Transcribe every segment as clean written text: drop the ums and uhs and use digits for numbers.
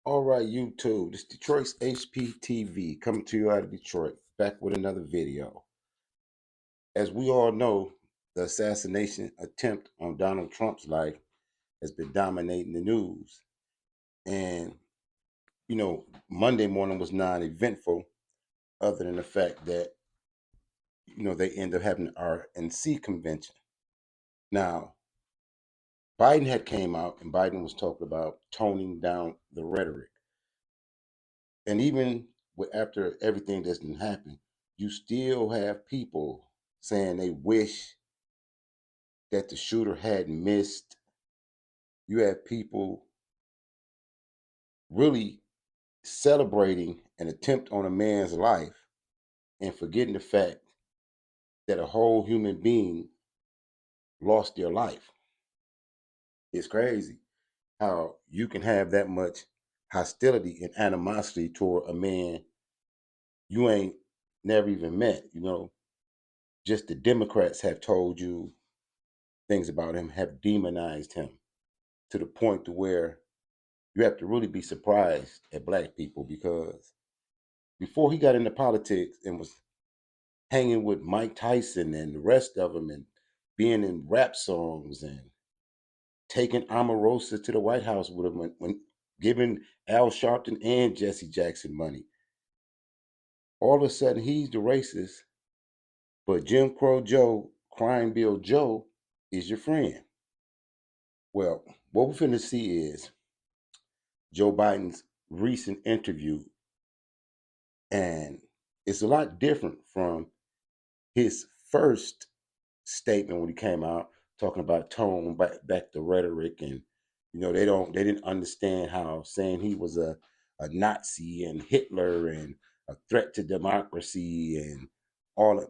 All right, YouTube. This Detroit's HPTV coming to you out of Detroit, back with another video. As we all know, the assassination attempt on Donald Trump's life has been dominating the news. And, Monday morning was non-eventful, other than the fact that, they end up having an RNC convention. Now, Biden had came out and Biden was talking about toning down the rhetoric. And even after everything that's been happening, you still have people saying they wish that the shooter had missed. You have people really celebrating an attempt on a man's life and forgetting the fact that a whole human being lost their life. It's crazy how you can have that much hostility and animosity toward a man you ain't never even met. Just the Democrats have told you things about him, have demonized him to the point to where you have to really be surprised at black people, because before he got into politics and was hanging with Mike Tyson and the rest of them and being in rap songs and taking Omarosa to the White House with him when giving Al Sharpton and Jesse Jackson money, all of a sudden he's the racist, but Jim Crow Joe, Crime Bill Joe, is your friend. Well, what we're finna see is Joe Biden's recent interview, and it's a lot different from his first statement when he came out talking about tone back the rhetoric. And they didn't understand how saying he was a Nazi and Hitler and a threat to democracy and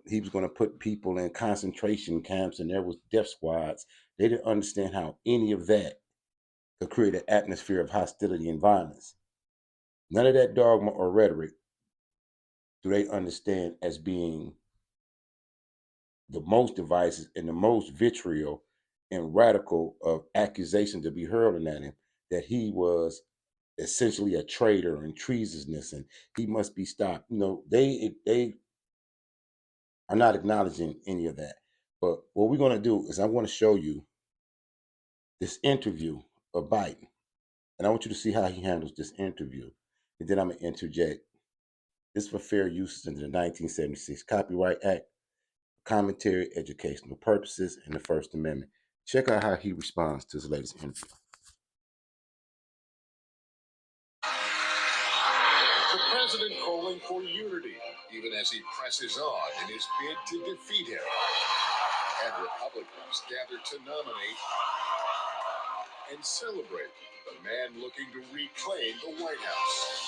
he was going to put people in concentration camps and there was death squads. They didn't understand how any of that could create an atmosphere of hostility and violence. None of that dogma or rhetoric do they understand as being the most divisive and the most vitriol and radical of accusations to be hurled at him, that he was essentially a traitor and treasonous and he must be stopped. They are not acknowledging any of that. But what we're going to do is I want to show you this interview of Biden, and I want you to see how he handles this interview. And then I'm going to interject. This is for fair use under the 1976 Copyright Act, commentary, educational purposes, and the First Amendment. Check out how he responds to his latest interview. The president calling for unity, even as he presses on in his bid to defeat him. And Republicans gather to nominate and celebrate the man looking to reclaim the White House.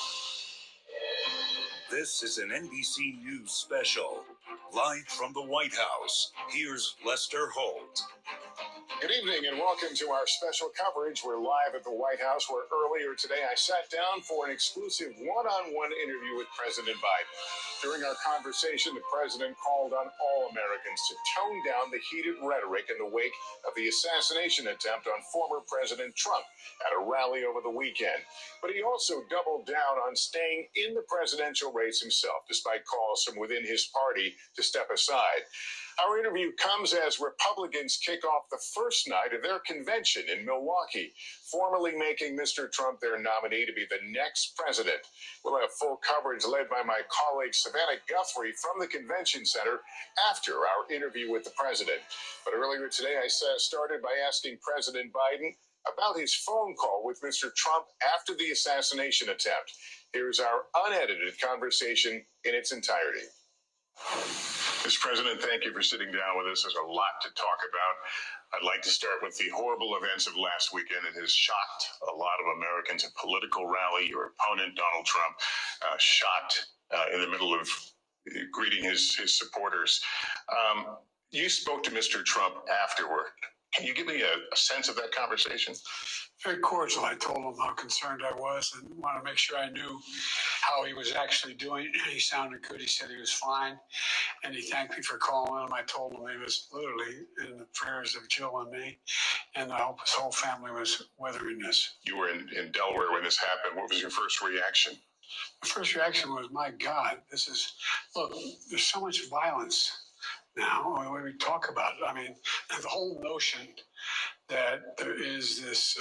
This is an NBC News special. Live from the White House, here's Lester Holt. Good evening and welcome to our special coverage. We're live at the White House, where earlier today I sat down for an exclusive one-on-one interview with President Biden. During our conversation, the president called on all Americans to tone down the heated rhetoric in the wake of the assassination attempt on former President Trump at a rally over the weekend. But he also doubled down on staying in the presidential race himself, despite calls from within his party to step aside. Our interview comes as Republicans kick off the first night of their convention in Milwaukee, formally making Mr. Trump their nominee to be the next president. We'll have full coverage led by my colleague Savannah Guthrie from the convention center after our interview with the president. But earlier today, I started by asking President Biden about his phone call with Mr. Trump after the assassination attempt. Here's our unedited conversation in its entirety. Mr. President, thank you for sitting down with us. There's a lot to talk about. I'd like to start with the horrible events of last weekend. It has shocked a lot of Americans. A political rally, your opponent, Donald Trump, shot in the middle of greeting his supporters. You spoke to Mr. Trump afterward. Can you give me a sense of that conversation? Very cordial. I told him how concerned I was and wanted to make sure I knew how he was actually doing. He sounded good. He said he was fine. And he thanked me for calling him. I told him he was literally in the prayers of Jill and me. And I hope his whole family was weathering this. You were in Delaware when this happened. What was your first reaction? The first reaction was, my God, look, there's so much violence now, when we talk about it. I mean, the whole notion that there is this,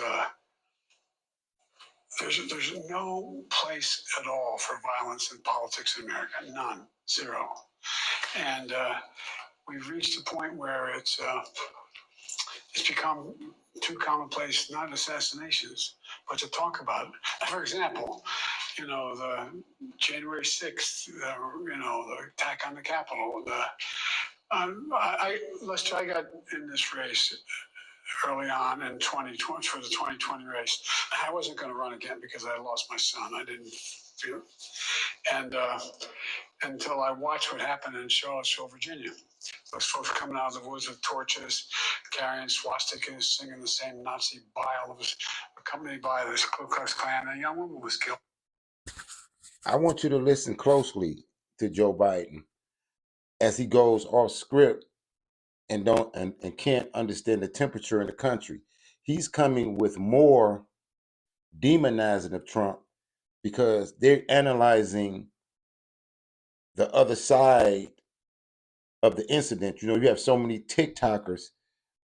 there's no place at all for violence in politics in America. None. Zero. And we've reached a point where it's become too commonplace, not assassinations, but to talk about it. For example, the January 6th, the attack on the Capitol. Lester, I got in this race early on in 2020 for the 2020 race. I wasn't going to run again because I lost my son. I didn't feel it. And until I watched what happened in Charlottesville, Virginia. Those folks coming out of the woods with torches, carrying swastikas, singing the same Nazi bile, was accompanied by this Ku Klux Klan, and a young woman was killed. I want you to listen closely to Joe Biden as he goes off script and can't understand the temperature in the country. He's coming with more demonizing of Trump because they're analyzing the other side of the incident. You have so many TikTokers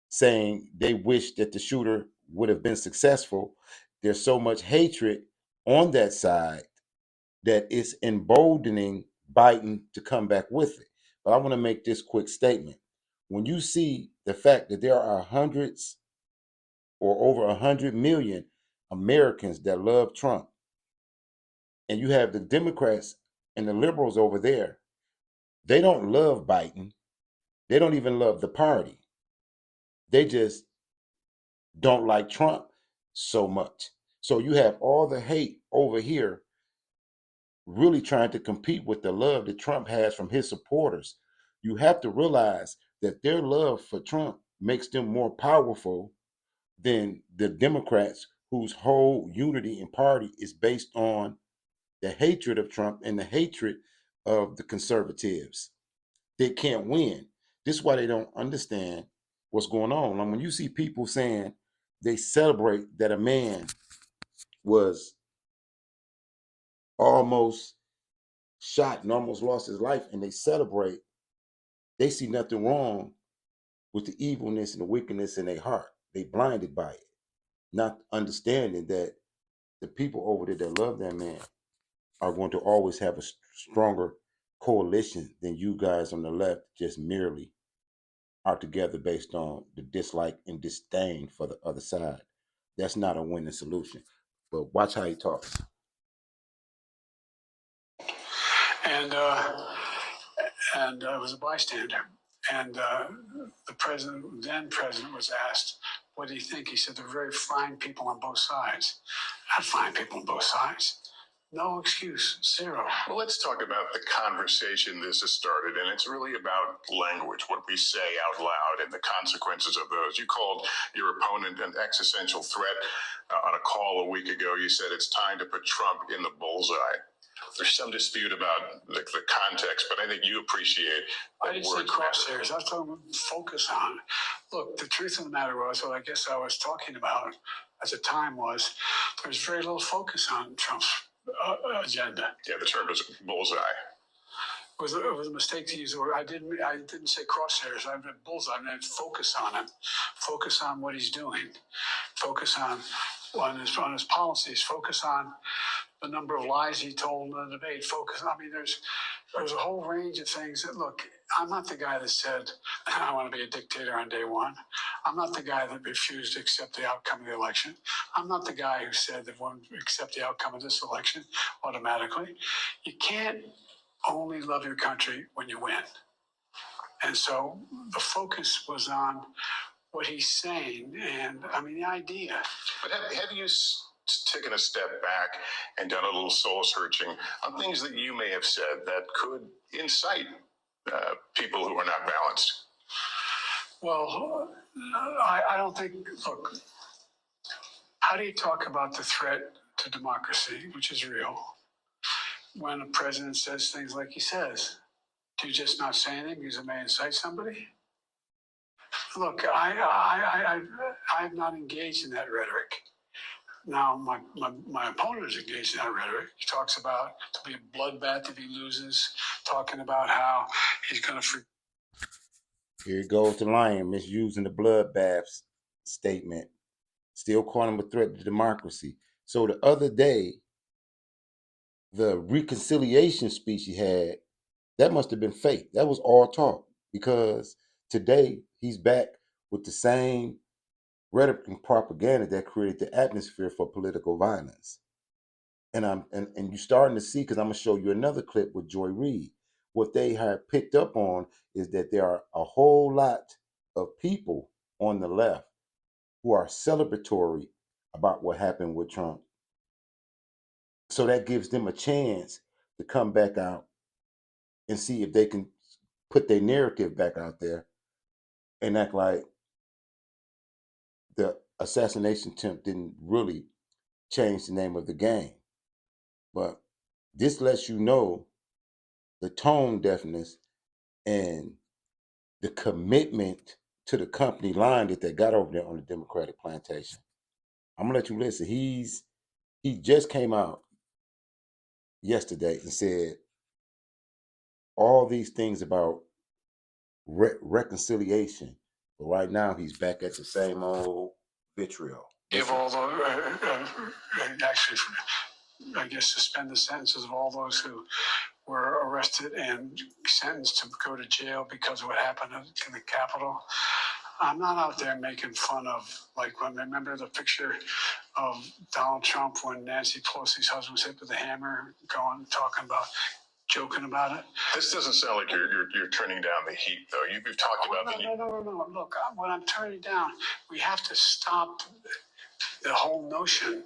saying they wish that the shooter would have been successful. There's so much hatred on that side that it's emboldening Biden to come back with it. But I want to make this quick statement. When you see the fact that there are hundreds or over 100 million Americans that love Trump, and you have the Democrats and the liberals over there, they don't love Biden. They don't even love the party. They just don't like Trump so much. So you have all the hate over here really trying to compete with the love that Trump has from his supporters. You have to realize that their love for Trump makes them more powerful than the Democrats, whose whole unity and party is based on the hatred of Trump and the hatred of the conservatives. They can't win. This is why they don't understand what's going on. And when you see people saying they celebrate that a man was almost shot and almost lost his life, and they celebrate, they see nothing wrong with the evilness and the wickedness in their heart. They blinded by it, not understanding that the people over there that love that man are going to always have a stronger coalition than you guys on the left just merely are together based on the dislike and disdain for the other side. That's not a winning solution. But watch how he talks. And I was a bystander. And the then president, was asked, "What do you think?" He said, "They're very fine people on both sides." Not fine people on both sides. No excuse, zero. Well, let's talk about the conversation this has started, and it's really about language, what we say out loud, and the consequences of those. You called your opponent an existential threat on a call a week ago. You said it's time to put Trump in the bullseye. There's some dispute about the context, but I think you appreciate. I didn't say crosshairs. I was talking focus on. Look, the truth of the matter was, what I guess I was talking about at the time was, there's very little focus on Trump's agenda. Yeah, the term was bullseye. It was a mistake to use the word. I didn't say crosshairs. I meant bullseye. I meant focus on him. Focus on what he's doing. Focus on his policies. Focus on the number of lies he told in the debate. Focus. I mean, there's a whole range of things that, look, I'm not the guy that said, I want to be a dictator on day one. I'm not the guy that refused to accept the outcome of the election. I'm not the guy who said that one accept the outcome of this election automatically. You can't only love your country when you win. And so the focus was on what he's saying, and I mean, the idea. But have you taken a step back and done a little soul searching on things that you may have said that could incite people who are not balanced? Well, I don't think, look, how do you talk about the threat to democracy, which is real, when a president says things like he says? Do you just not say anything because it may incite somebody? Look, I'm not engaged in that rhetoric. Now, my opponent is engaged in that rhetoric. He talks about to be a bloodbath if he loses, talking about how he's going to. Here goes the lion misusing the bloodbath statement, still calling him a threat to democracy. So the other day, the reconciliation speech he had, that must have been fake. That was all talk because today he's back with the same rhetoric and propaganda that created the atmosphere for political violence. And you're starting to see, because I'm gonna show you another clip with Joy Reid. What they have picked up on is that there are a whole lot of people on the left who are celebratory about what happened with Trump. So that gives them a chance to come back out and see if they can put their narrative back out there and act like the assassination attempt didn't really change the name of the game. But this lets you know the tone deafness and the commitment to the company line that they got over there on the Democratic plantation. I'm gonna let you listen. He just came out yesterday and said all these things about reconciliation, but right now he's back at the same old vitriol. Give all the actually, I guess, suspend the sentences of all those who were arrested and sentenced to go to jail because of what happened in the Capitol. I'm not out there making fun of, like, when remember the picture of Donald Trump when Nancy Pelosi's husband was hit with a hammer, talking about, joking about it. This doesn't sound like you're turning down the heat, though. You've talked about no. Look, when I'm turning down, we have to stop the whole notion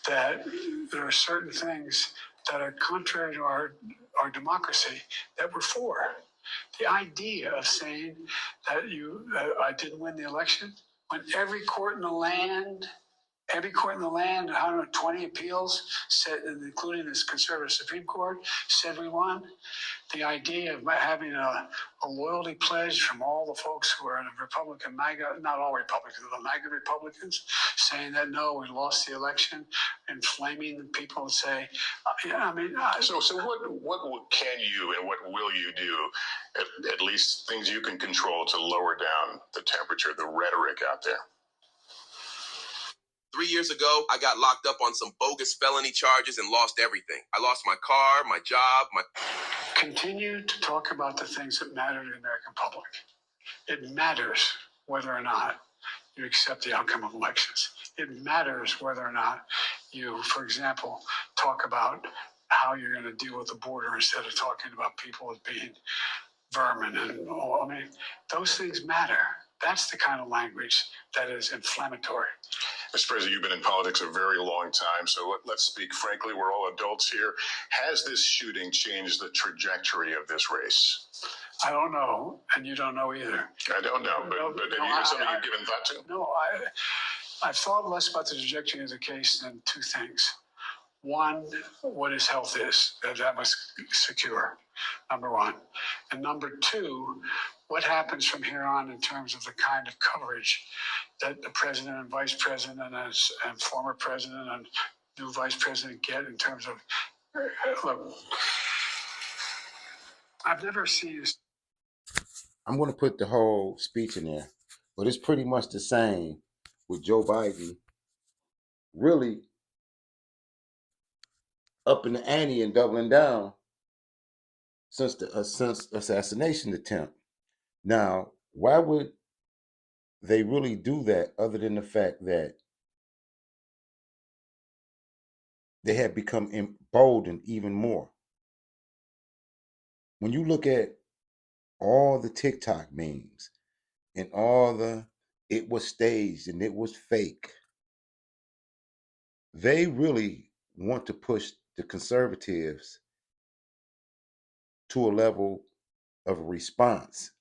that there are certain things that are contrary to our democracy that we're for. The idea of saying that I didn't win the election, when every court in the land, 120 appeals, said, including this conservative Supreme Court, said we won. The idea of having a loyalty pledge from all the folks who are in a Republican MAGA, not all Republicans, the MAGA Republicans, saying that no, we lost the election, inflaming the people and say, So what can you and what will you do, at least things you can control to lower down the temperature, the rhetoric out there? 3 years ago, I got locked up on some bogus felony charges and lost everything. I lost my car, my job, my... Continue to talk about the things that matter to the American public. It matters whether or not you accept the outcome of elections. It matters whether or not you, for example, talk about how you're going to deal with the border instead of talking about people as being vermin and all. Those things matter. That's the kind of language that is inflammatory. Mr. President, you've been in politics a very long time, so let's speak frankly. We're all adults here. Has this shooting changed the trajectory of this race? I don't know, and you don't know either. I don't know, but have you something you've given thought to? No, I've thought less about the trajectory of the case than two things. One, what his health is, that must secure, number one. And number two, what happens from here on in terms of the kind of coverage that the president and vice president and former president and new vice president get in terms of, look, I've never seen this. I'm going to put the whole speech in there, but it's pretty much the same with Joe Biden really upping the ante and doubling down since the assassination attempt. Now, why would they really do that other than the fact that they have become emboldened even more? When you look at all the TikTok memes and all the it was staged and it was fake, they really want to push the conservatives to a level of response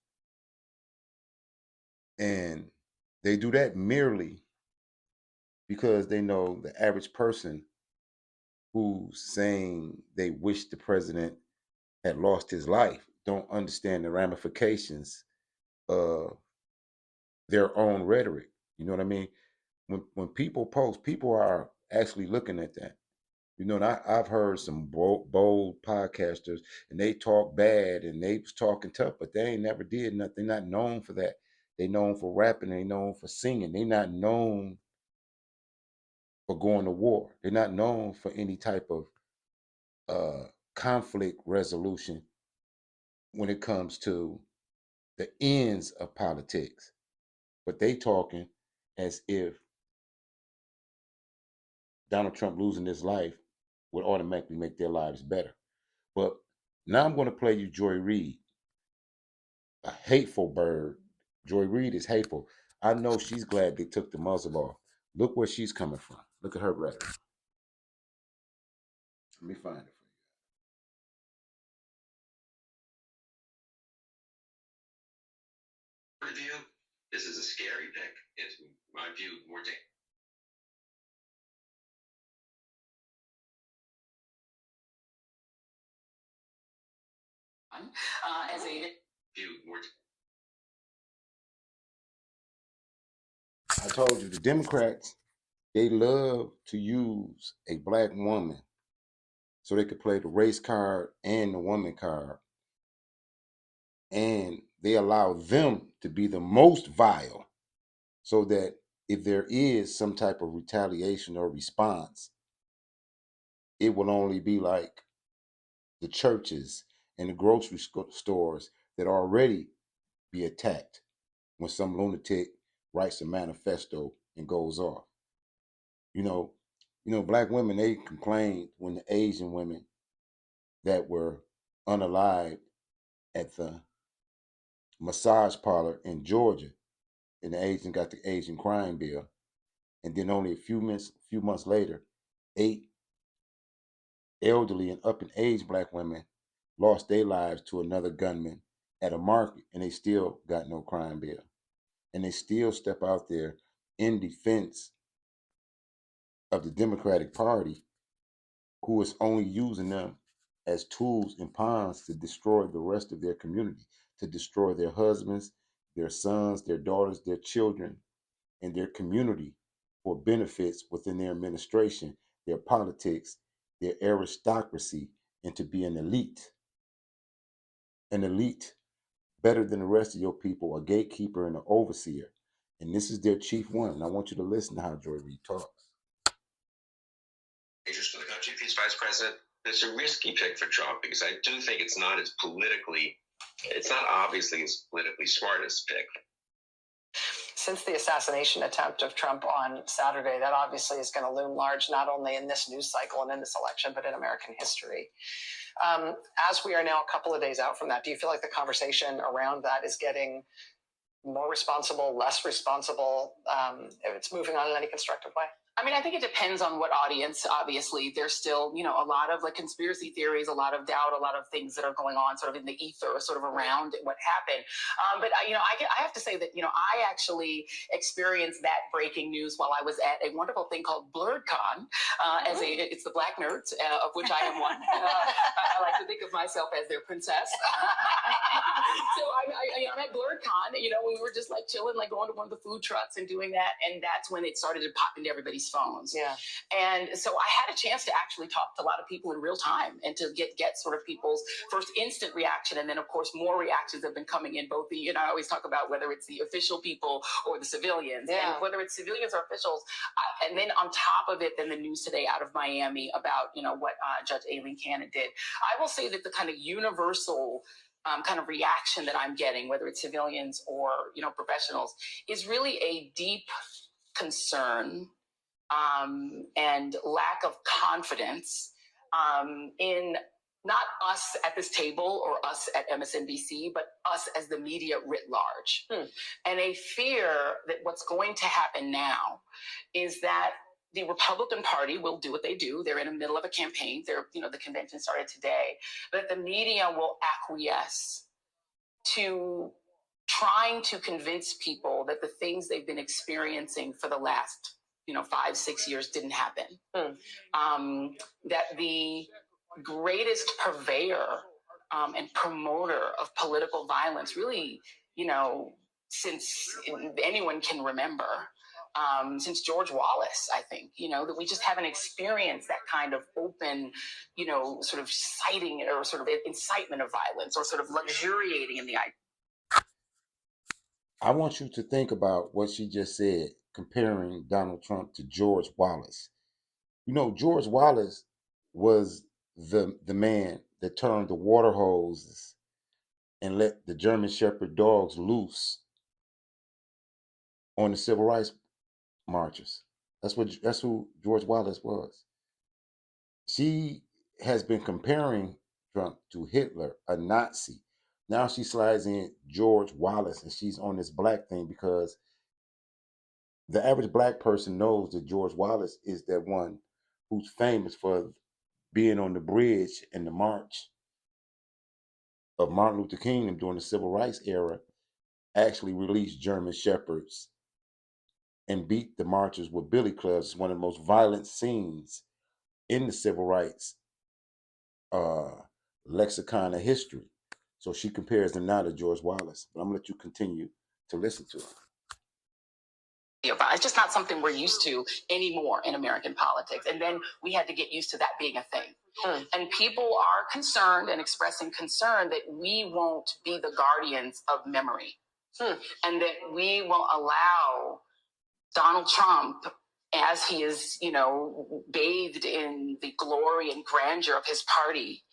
And they do that merely because they know the average person who's saying they wish the president had lost his life don't understand the ramifications of their own rhetoric. You know what I mean? When people post, people are actually looking at that. You know, and I've heard some bold podcasters, and they talk bad and they was talking tough, but they ain't never did nothing. They're not known for that. They known for rapping. They known for singing. They not known for going to war. They're not known for any type of conflict resolution when it comes to the ends of politics. But they talking as if Donald Trump losing his life would automatically make their lives better. But now I'm going to play you Joy Reid, a hateful bird. Joy Reid is hateful. I know she's glad they took the muzzle off. Look where she's coming from. Look at her rhetoric. Let me find it For you, this is a scary pick. It's my view more dangerous. As a view more. I told you the Democrats, they love to use a black woman so they could play the race card and the woman card. And they allow them to be the most vile so that if there is some type of retaliation or response, it will only be like the churches and the grocery stores that already be attacked when some lunatic writes a manifesto and goes off. You know, black women, they complained when the Asian women that were unalived at the massage parlor in Georgia, and the Asian got the Asian crime bill, and then only a few months later, 8 elderly and up in age black women lost their lives to another gunman at a market, and they still got no crime bill, and they still step out there in defense of the Democratic Party, who is only using them as tools and pawns to destroy the rest of their community, to destroy their husbands, their sons, their daughters, their children, and their community for benefits within their administration, their politics, their aristocracy, and to be an elite better than the rest of your people, a gatekeeper and an overseer. And this is their chief one. And I want you to listen to how Joy Reid talks. Dangerous for the country if he's vice president. It's a risky pick for Trump because I do think it's not obviously as politically smart as pick. Since the assassination attempt of Trump on Saturday, that obviously is going to loom large, not only in this news cycle and in this election, but in American history. As we are now a couple of days out from that, do you feel like the conversation around that is getting more responsible, less responsible, if it's moving on in any constructive way? I mean, I think it depends on what audience. Obviously, there's still, a lot of like conspiracy theories, a lot of doubt, a lot of things that are going on sort of in the ether, sort of around what happened. But I have to say that, I actually experienced that breaking news while I was at a wonderful thing called BlurredCon. It's the Black nerds, of which I am one. I like to think of myself as their princess. So I'm at BlurredCon, when we were just like chilling, like going to one of the food trucks and doing that. And that's when it started to pop into everybody's phones. Yeah. And so I had a chance to actually talk to a lot of people in real time and to get sort of people's first instant reaction. And then of course, more reactions have been coming in, both the, I always talk about whether it's the official people or the civilians, and whether it's civilians or officials. And then on top of it, then the news today out of Miami about, what Judge Aileen Cannon did. I will say that the kind of universal kind of reaction that I'm getting, whether it's civilians or, professionals, is really a deep concern and lack of confidence in not us at this table or us at MSNBC, but us as the media writ large. And a fear that what's going to happen now is that the Republican Party will do what they do. They're in the middle of a campaign. The convention started today, but the media will acquiesce to trying to convince people that the things they've been experiencing for the last 5-6 years didn't happen. That the greatest purveyor and promoter of political violence, really, since anyone can remember, since George Wallace, I think, that we just haven't experienced that kind of open, sort of citing or sort of incitement of violence or sort of luxuriating in the idea. I want you to think about what she just said, comparing Donald Trump to George Wallace. George Wallace was the man that turned the water hoses and let the German Shepherd dogs loose on the civil rights marchers. That's who George Wallace was. She has been comparing Trump to Hitler, a Nazi. Now she slides in George Wallace, and she's on this black thing because the average black person knows that George Wallace is that one who's famous for being on the bridge in the march of Martin Luther King and during the civil rights era, actually released German shepherds and beat the marchers with billy clubs. It's one of the most violent scenes in the civil rights lexicon of history. So she compares them now to George Wallace. But I'm going to let you continue to listen to her. It's just not something we're used to anymore in American politics. And then we had to get used to that being a thing. And people are concerned and expressing concern that we won't be the guardians of memory. And that we will allow Donald Trump, as he is, bathed in the glory and grandeur of his party,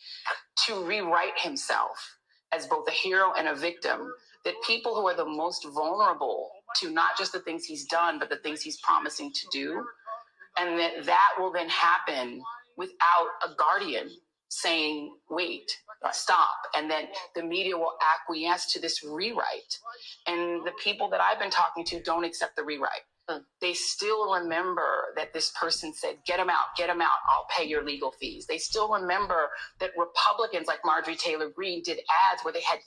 to rewrite himself as both a hero and a victim, that people who are the most vulnerable to not just the things he's done, but the things he's promising to do, and that will then happen without a guardian saying, wait, stop. And then the media will acquiesce to this rewrite. And the people that I've been talking to don't accept the rewrite. They still remember that this person said, get him out, I'll pay your legal fees. They still remember that Republicans like Marjorie Taylor Greene did ads where they had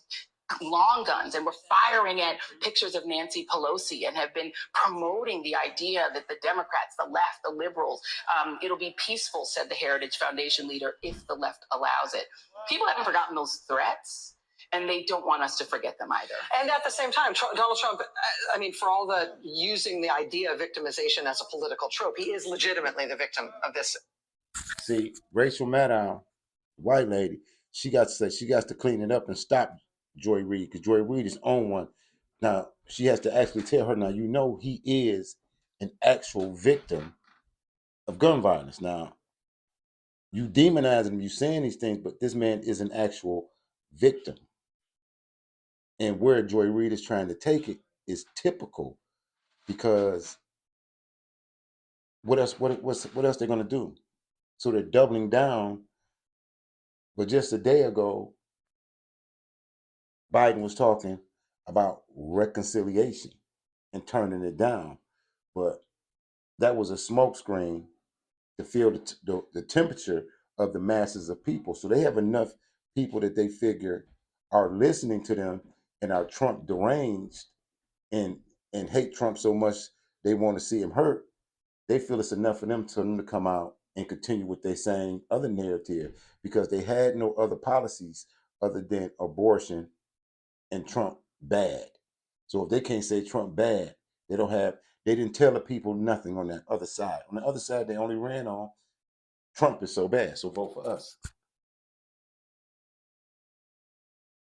long guns and were firing at pictures of Nancy Pelosi and have been promoting the idea that the Democrats, the left, the liberals, it'll be peaceful, said the Heritage Foundation leader, if the left allows it. People haven't forgotten those threats, and they don't want us to forget them either. And at the same time, Donald Trump, for all the using the idea of victimization as a political trope, he is legitimately the victim of this. See, Rachel Maddow, white lady, she got to clean it up and stop Joy Reid, because Joy Reid is on one. Now, she has to actually tell her, now, he is an actual victim of gun violence. Now, you demonizing him, you saying these things, but this man is an actual victim. And where Joy Reid is trying to take it is typical, because what else they're going to do? So they're doubling down. But just a day ago, Biden was talking about reconciliation and turning it down. But that was a smokescreen to feel the temperature of the masses of people. So they have enough people that they figure are listening to them and are Trump deranged and hate Trump so much they want to see him hurt. They feel it's enough for them to come out and continue with their same other narrative, because they had no other policies other than abortion and Trump bad. So if they can't say Trump bad, they didn't tell the people nothing on that other side. On the other side, they only ran on Trump is so bad, so vote for us.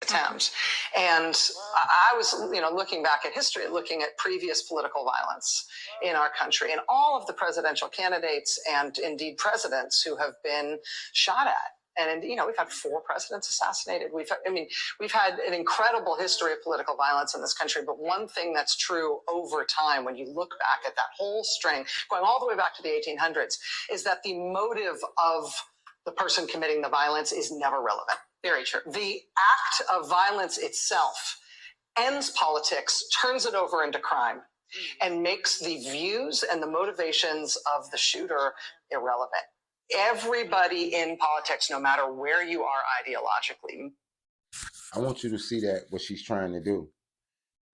Attempt. And I was, looking back at history, looking at previous political violence in our country, and all of the presidential candidates and indeed presidents who have been shot at. And we've had 4 presidents assassinated. We've had an incredible history of political violence in this country. But one thing that's true over time, when you look back at that whole string, going all the way back to the 1800s, is that the motive of the person committing the violence is never relevant. Very true. The act of violence itself ends politics, turns it over into crime, and makes the views and the motivations of the shooter irrelevant. Everybody in politics, no matter where you are ideologically. I want you to see that what she's trying to do.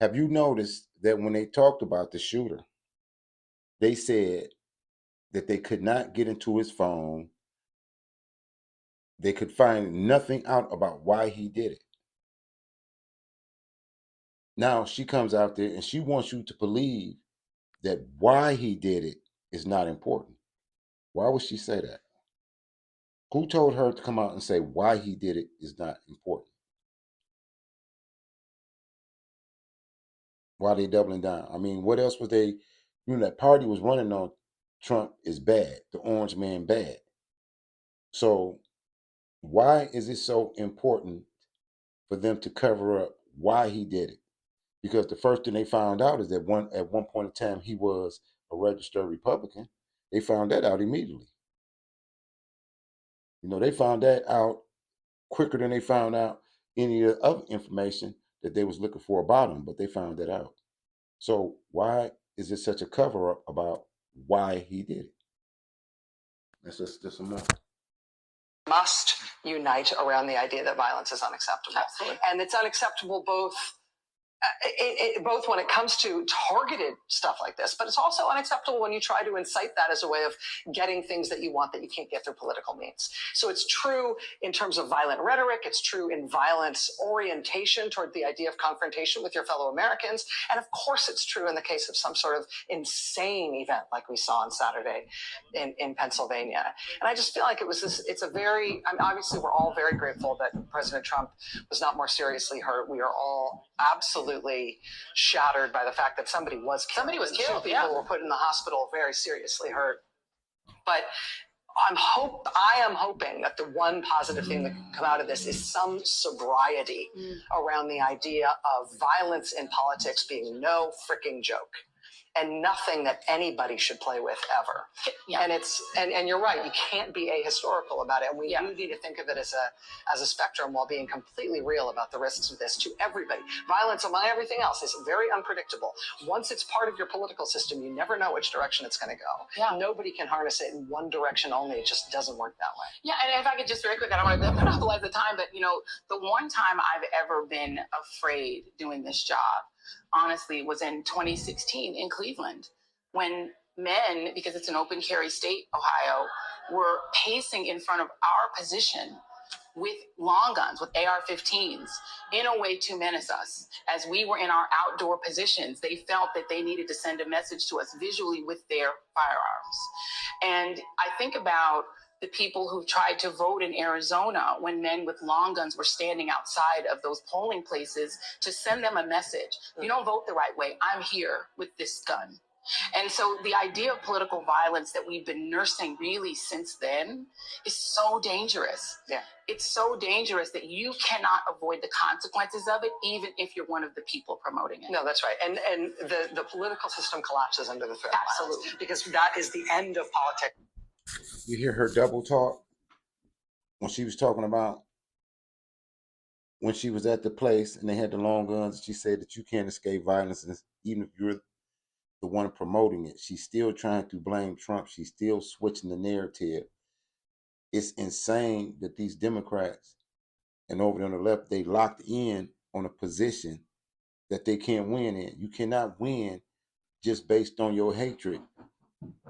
Have you noticed that when they talked about the shooter, they said that they could not get into his phone? They could find nothing out about why he did it. Now she comes out there and she wants you to believe that why he did it is not important. Why would she say that? Who told her to come out and say why he did it is not important? Why are they doubling down? I mean, what else was they? That party was running on Trump is bad, the orange man bad. So why is it so important for them to cover up why he did it? Because the first thing they found out is that at one point in time he was a registered Republican. They found that out immediately. They found that out quicker than they found out any of the other information that they was looking for about him, but they found that out. So why is it such a cover up about why he did it? Let's just some more. Must unite around the idea that violence is unacceptable. Absolutely. And it's unacceptable both when it comes to targeted stuff like this, but it's also unacceptable when you try to incite that as a way of getting things that you want that you can't get through political means. So it's true in terms of violent rhetoric. It's true in violence orientation toward the idea of confrontation with your fellow Americans. And of course, it's true in the case of some sort of insane event like we saw on Saturday in Pennsylvania. And I just feel like it's a very, obviously we're all very grateful that President Trump was not more seriously hurt. We are all absolutely shattered by the fact that somebody was killed. People were put in the hospital very seriously hurt. But I am hoping that the one positive thing that can come out of this is some sobriety around the idea of violence in politics being no freaking joke. And nothing that anybody should play with ever. Yeah. And you're right, you can't be ahistorical about it. And we do need to think of it as a spectrum while being completely real about the risks of this to everybody. Violence, among everything else, is very unpredictable. Once it's part of your political system, you never know which direction it's going to go. Yeah. Nobody can harness it in one direction only. It just doesn't work that way. Yeah, and if I could just very quick, I don't want to monopolize the time, but the one time I've ever been afraid doing this job, honestly, was in 2016 in Cleveland, when men, because it's an open carry state, Ohio, were pacing in front of our position with long guns, with AR-15s, in a way to menace us. As we were in our outdoor positions, they felt that they needed to send a message to us visually with their firearms. And I think about the people who tried to vote in Arizona when men with long guns were standing outside of those polling places to send them a message. You don't vote the right way. I'm here with this gun. And so the idea of political violence that we've been nursing really since then is so dangerous. Yeah. It's so dangerous that you cannot avoid the consequences of it, even if you're one of the people promoting it. No, that's right. And the political system collapses under the threat of violence. Absolutely. Because that is the end of politics. You hear her double talk when she was talking about when she was at the place and they had the long guns. She said that you can't escape violence, and even if you're the one promoting it, she's still trying to blame Trump. She's still switching the narrative. It's insane that these Democrats and over on the left, they locked in on a position that they can't win in. You cannot win just based on your hatred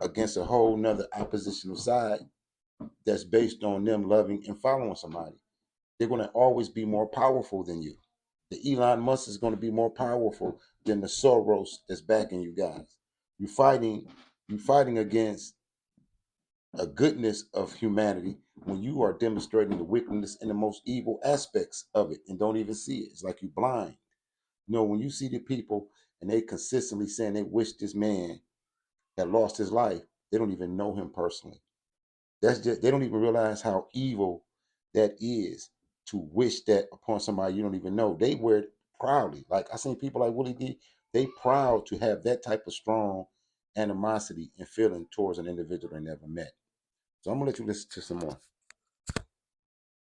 against a whole nother oppositional side that's based on them loving and following somebody. They're going to always be more powerful than you. The Elon Musk is going to be more powerful than the Soros that's backing you guys. You're fighting against a goodness of humanity when you are demonstrating the wickedness and the most evil aspects of it and don't even see it. It's like you're blind. When you see the people and they consistently saying they wish this man had lost his life, they don't even know him personally. That's just, they don't even realize how evil that is to wish that upon somebody you don't even know. They wear it proudly. Like I seen people like Willie D, they proud to have that type of strong animosity and feeling towards an individual they never met. So I'm gonna let you listen to some more.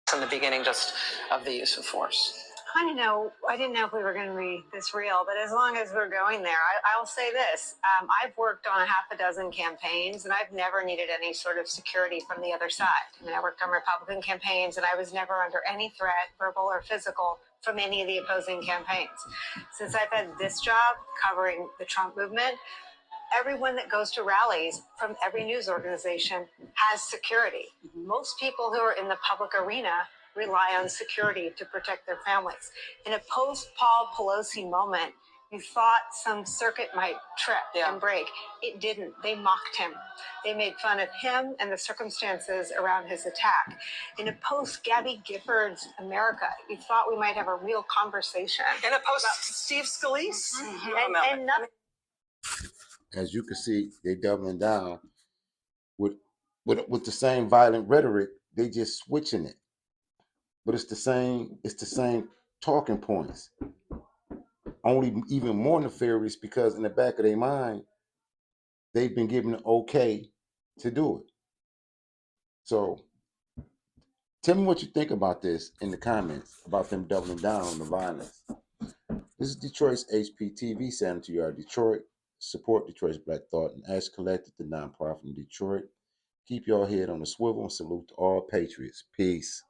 From the beginning, just of the use of force. I didn't know if we were going to be this real, but as long as we're going there, I'll say this. I've worked on a half a dozen campaigns, and I've never needed any sort of security from the other side. I mean, I worked on Republican campaigns, and I was never under any threat, verbal or physical, from any of the opposing campaigns. Since I've had this job covering the Trump movement, everyone that goes to rallies from every news organization has security. Most people who are in the public arena rely on security to protect their families. In a post-Paul Pelosi moment, you thought some circuit might trip and break. It didn't. They mocked him. They made fun of him and the circumstances around his attack. In a post-Gabby Giffords America, you thought we might have a real conversation. In a post-Steve Scalise. And nothing. As you can see, they doubling down with the same violent rhetoric. They just switching it, but it's the same talking points. Only even more nefarious because in the back of their mind, they've been given the okay to do it. So tell me what you think about this in the comments about them doubling down on the violence. This is Detroit's HPTV saying to you out of Detroit. Support Detroit's Black Thought and Ash Collective, the nonprofit in Detroit. Keep your head on the swivel and salute to all patriots. Peace.